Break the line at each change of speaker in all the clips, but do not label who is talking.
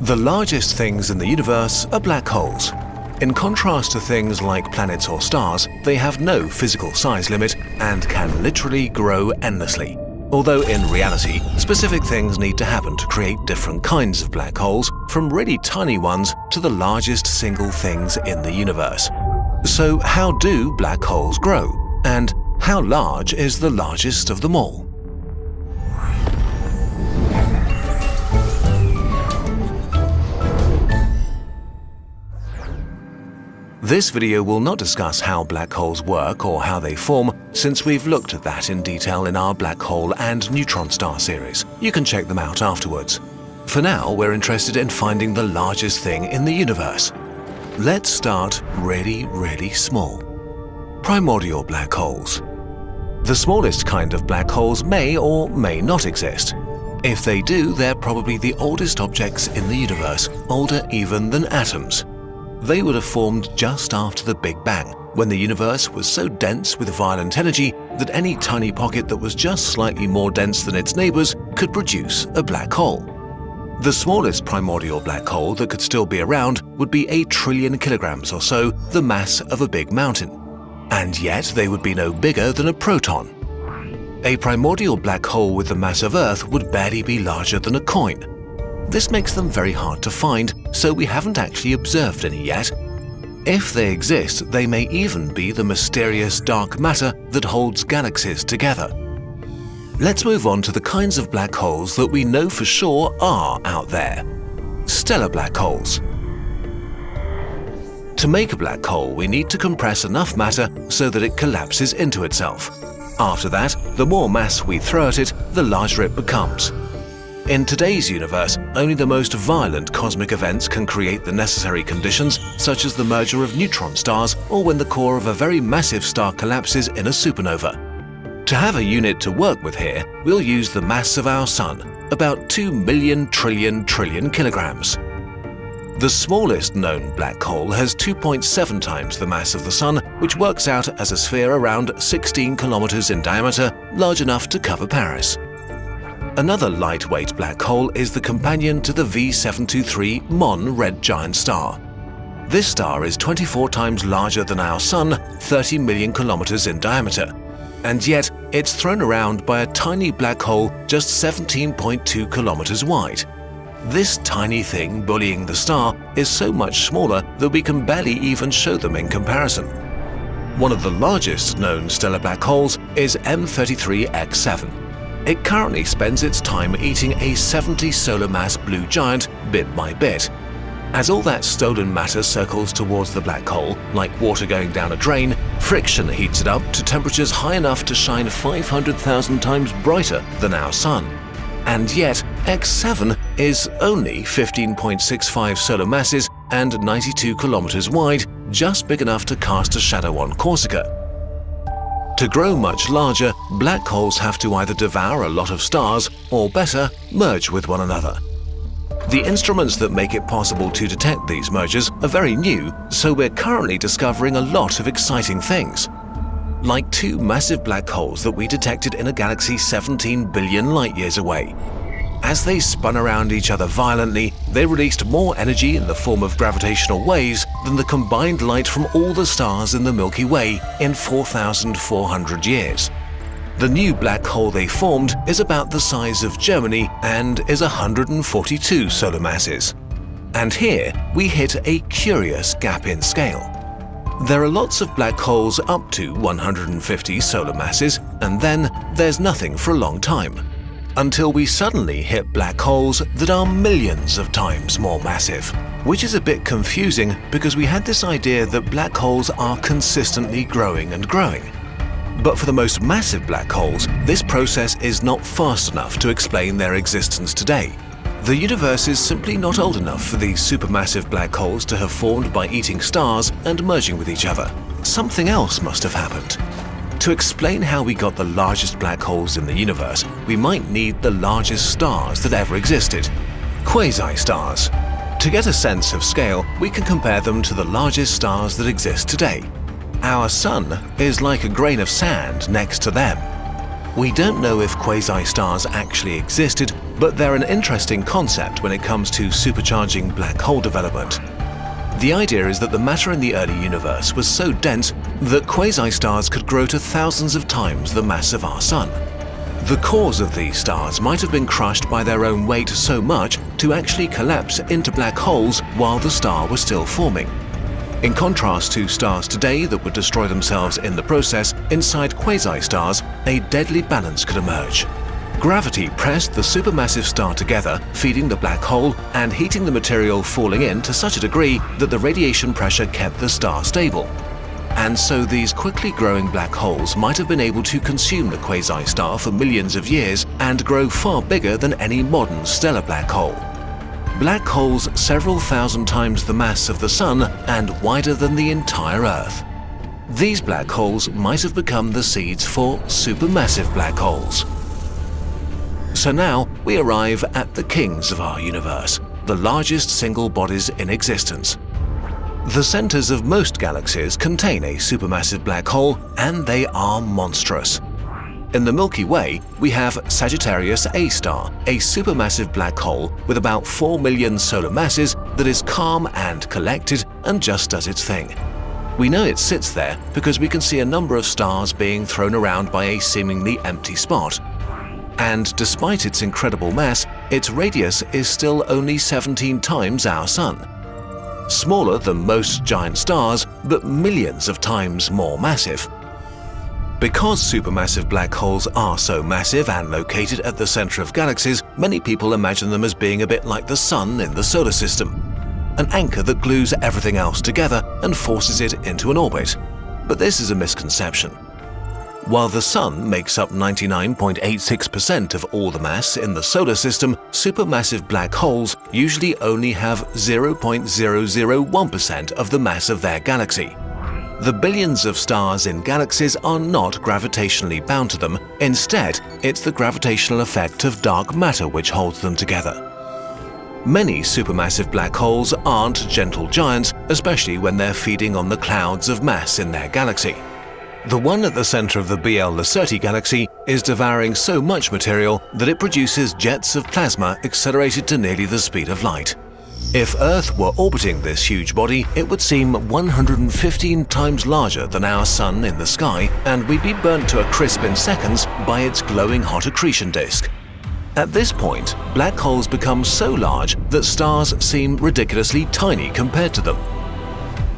The largest things in the universe are black holes. In contrast to things like planets or stars, they have no physical size limit and can literally grow endlessly. Although in reality, specific things need to happen to create different kinds of black holes, from really tiny ones to the largest single things in the universe. So how do black holes grow? And how large is the largest of them all? This video will not discuss how black holes work or how they form, since we've looked at that in detail in our black hole and neutron star series. You can check them out afterwards. For now, we're interested in finding the largest thing in the universe. Let's start really small. Primordial black holes. The smallest kind of black holes may or may not exist. If they do, they're probably the oldest objects in the universe, older even than atoms. They would have formed just after the Big Bang, when the universe was so dense with violent energy that any tiny pocket that was just slightly more dense than its neighbors could produce a black hole. The smallest primordial black hole that could still be around would be 8 trillion kilograms or so, the mass of a big mountain. And yet they would be no bigger than a proton. A primordial black hole with the mass of Earth would barely be larger than a coin. This makes them very hard to find, so we haven't actually observed any yet. If they exist, they may even be the mysterious dark matter that holds galaxies together. Let's move on to the kinds of black holes that we know for sure are out there. Stellar black holes. To make a black hole, we need to compress enough matter so that it collapses into itself. After that, the more mass we throw at it, the larger it becomes. In today's universe, only the most violent cosmic events can create the necessary conditions, such as the merger of neutron stars or when the core of a very massive star collapses in a supernova. To have a unit to work with here, we'll use the mass of our Sun, about 2 million trillion kilograms. The smallest known black hole has 2.7 times the mass of the Sun, which works out as a sphere around 16 kilometers in diameter, large enough to cover Paris. Another lightweight black hole is the companion to the V723 MON red giant star. This star is 24 times larger than our Sun, 30 million kilometers in diameter. And yet, it's thrown around by a tiny black hole just 17.2 kilometers wide. This tiny thing bullying the star is so much smaller that we can barely even show them in comparison. One of the largest known stellar black holes is M33X7. It currently spends its time eating a 70 solar mass blue giant bit by bit. As all that stolen matter circles towards the black hole, like water going down a drain, friction heats it up to temperatures high enough to shine 500,000 times brighter than our Sun. And yet, X7 is only 15.65 solar masses and 92 kilometers wide, just big enough to cast a shadow on Corsica. To grow much larger, black holes have to either devour a lot of stars or, better, merge with one another. The instruments that make it possible to detect these mergers are very new, so we're currently discovering a lot of exciting things. Like 2 massive black holes that we detected in a galaxy 17 billion light-years away. As they spun around each other violently, they released more energy in the form of gravitational waves than the combined light from all the stars in the Milky Way in 4,400 years. The new black hole they formed is about the size of Germany and is 142 solar masses. And here we hit a curious gap in scale. There are lots of black holes up to 150 solar masses, and then there's nothing for a long time. Until we suddenly hit black holes that are millions of times more massive. Which is a bit confusing because we had this idea that black holes are consistently growing and growing. But for the most massive black holes, this process is not fast enough to explain their existence today. The universe is simply not old enough for these supermassive black holes to have formed by eating stars and merging with each other. Something else must have happened. To explain how we got the largest black holes in the universe, we might need the largest stars that ever existed, quasi-stars. To get a sense of scale, we can compare them to the largest stars that exist today. Our Sun is like a grain of sand next to them. We don't know if quasi-stars actually existed but they're an interesting concept when it comes to supercharging black hole development. The idea is that the matter in the early universe was so dense that quasi-stars could grow to thousands of times the mass of our Sun. The cores of these stars might have been crushed by their own weight so much to actually collapse into black holes while the star was still forming. In contrast to stars today that would destroy themselves in the process, inside quasi-stars, a deadly balance could emerge. Gravity pressed the supermassive star together, feeding the black hole and heating the material falling in to such a degree that the radiation pressure kept the star stable. And so these quickly growing black holes might have been able to consume the quasi-star for millions of years and grow far bigger than any modern stellar black hole. Black holes several thousand times the mass of the Sun and wider than the entire Earth. These black holes might have become the seeds for supermassive black holes. So now we arrive at the kings of our universe, the largest single bodies in existence. The centers of most galaxies contain a supermassive black hole, and they are monstrous. In the Milky Way, we have Sagittarius A star, a supermassive black hole with about 4 million solar masses that is calm and collected and just does its thing. We know it sits there because we can see a number of stars being thrown around by a seemingly empty spot. And despite its incredible mass, its radius is still only 17 times our Sun. Smaller than most giant stars, but millions of times more massive. Because supermassive black holes are so massive and located at the center of galaxies, many people imagine them as being a bit like the Sun in the solar system. An anchor that glues everything else together and forces it into an orbit. But this is a misconception. While the Sun makes up 99.86% of all the mass in the solar system, supermassive black holes usually only have 0.001% of the mass of their galaxy. The billions of stars in galaxies are not gravitationally bound to them. Instead, it's the gravitational effect of dark matter which holds them together. Many supermassive black holes aren't gentle giants, especially when they're feeding on the clouds of mass in their galaxy. The one at the center of the BL Lacerti galaxy is devouring so much material that it produces jets of plasma accelerated to nearly the speed of light. If Earth were orbiting this huge body, it would seem 115 times larger than our Sun in the sky, and we'd be burnt to a crisp in seconds by its glowing hot accretion disk. At this point, black holes become so large that stars seem ridiculously tiny compared to them.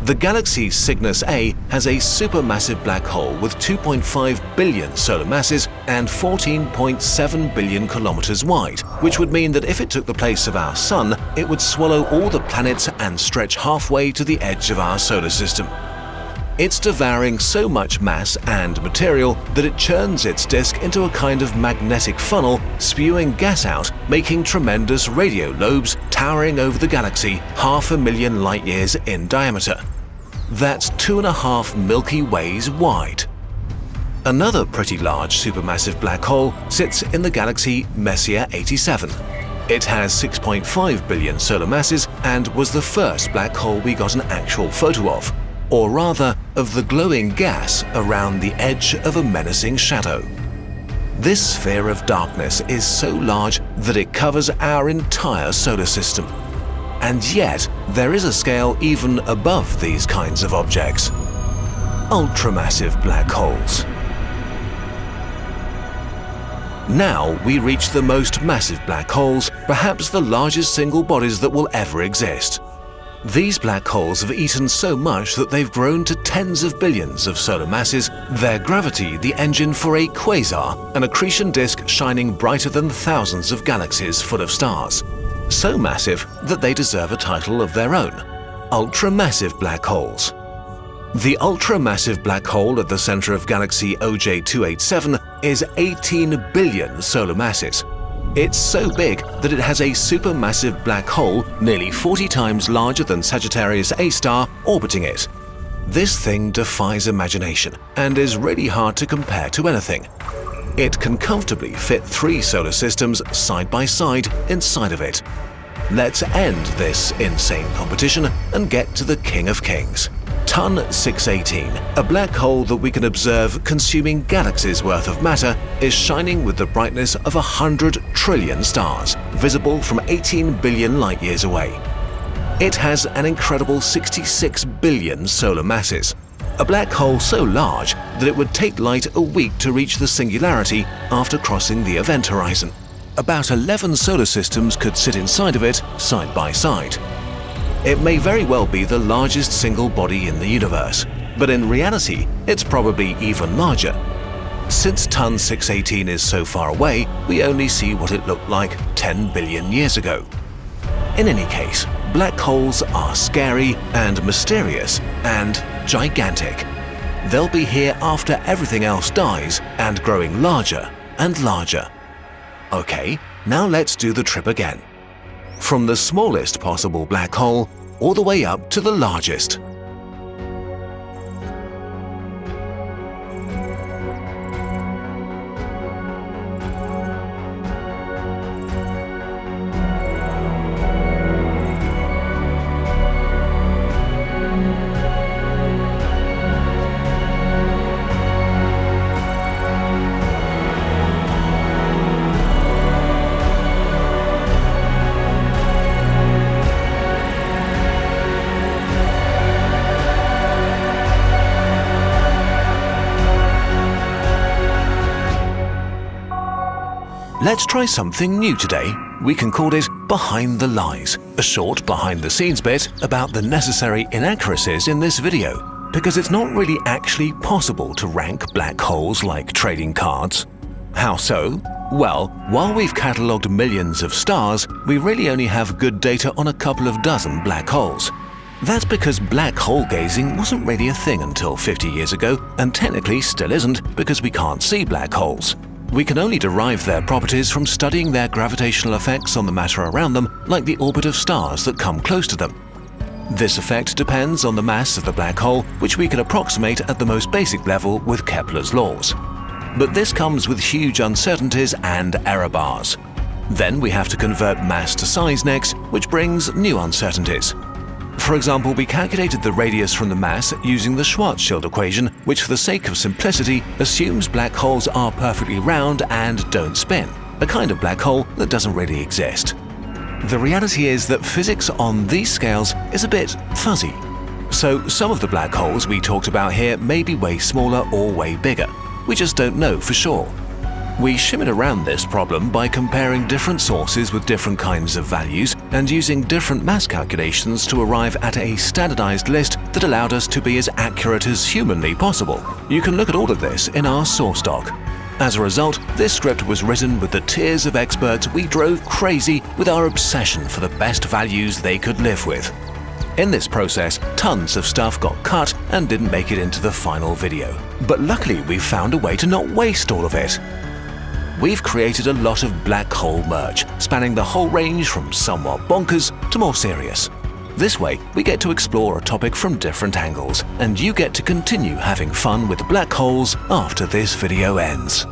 The galaxy Cygnus A has a supermassive black hole with 2.5 billion solar masses and 14.7 billion kilometers wide, which would mean that if it took the place of our Sun, it would swallow all the planets and stretch halfway to the edge of our solar system. It's devouring so much mass and material that it churns its disk into a kind of magnetic funnel, spewing gas out, making tremendous radio lobes towering over the galaxy 500,000 light-years in diameter. That's 2.5 Milky Ways wide. Another pretty large supermassive black hole sits in the galaxy Messier 87. It has 6.5 billion solar masses and was the first black hole we got an actual photo of, or rather, of the glowing gas around the edge of a menacing shadow. This sphere of darkness is so large that it covers our entire solar system. And yet, there is a scale even above these kinds of objects. Ultramassive black holes. Now we reach the most massive black holes, perhaps the largest single bodies that will ever exist. These black holes have eaten so much that they've grown to tens of billions of solar masses, their gravity the engine for a quasar, an accretion disk shining brighter than thousands of galaxies full of stars. So massive that they deserve a title of their own: ultramassive black holes. The ultramassive black hole at the center of galaxy OJ287 is 18 billion solar masses. It's so big that it has a supermassive black hole nearly 40 times larger than Sagittarius A star orbiting it. This thing defies imagination and is really hard to compare to anything. It can comfortably fit 3 solar systems side by side inside of it. Let's end this insane competition and get to the King of Kings, TON 618, a black hole that we can observe consuming galaxies worth of matter, is shining with the brightness of 100 trillion stars, visible from 18 billion light-years away. It has an incredible 66 billion solar masses, a black hole so large that it would take light a week to reach the singularity after crossing the event horizon. About 11 solar systems could sit inside of it, side by side. It may very well be the largest single body in the universe, but in reality, it's probably even larger. Since TON 618 is so far away, we only see what it looked like 10 billion years ago. In any case, black holes are scary and mysterious and gigantic. They'll be here after everything else dies and growing larger and larger. Okay, now let's do the trip again. From the smallest possible black hole all the way up to the largest. Let's try something new today. We can call it Behind the Lies, a short behind-the-scenes bit about the necessary inaccuracies in this video, because it's not really actually possible to rank black holes like trading cards. How so? Well, while we've catalogued millions of stars, we really only have good data on a couple of dozen black holes. That's because black hole gazing wasn't really a thing until 50 years ago, and technically still isn't because we can't see black holes. We can only derive their properties from studying their gravitational effects on the matter around them, like the orbit of stars that come close to them. This effect depends on the mass of the black hole, which we can approximate at the most basic level with Kepler's laws. But this comes with huge uncertainties and error bars. Then we have to convert mass to size next, which brings new uncertainties. For example, we calculated the radius from the mass using the Schwarzschild equation, which for the sake of simplicity assumes black holes are perfectly round and don't spin, a kind of black hole that doesn't really exist. The reality is that physics on these scales is a bit fuzzy. So some of the black holes we talked about here may be way smaller or way bigger. We just don't know for sure. We shimmied around this problem by comparing different sources with different kinds of values and using different mass calculations to arrive at a standardized list that allowed us to be as accurate as humanly possible. You can look at all of this in our source doc. As a result, this script was written with the tears of experts we drove crazy with our obsession for the best values they could live with. In this process, tons of stuff got cut and didn't make it into the final video. But luckily, we found a way to not waste all of it. We've created a lot of black hole merch, spanning the whole range from somewhat bonkers to more serious. This way, we get to explore a topic from different angles, and you get to continue having fun with black holes after this video ends.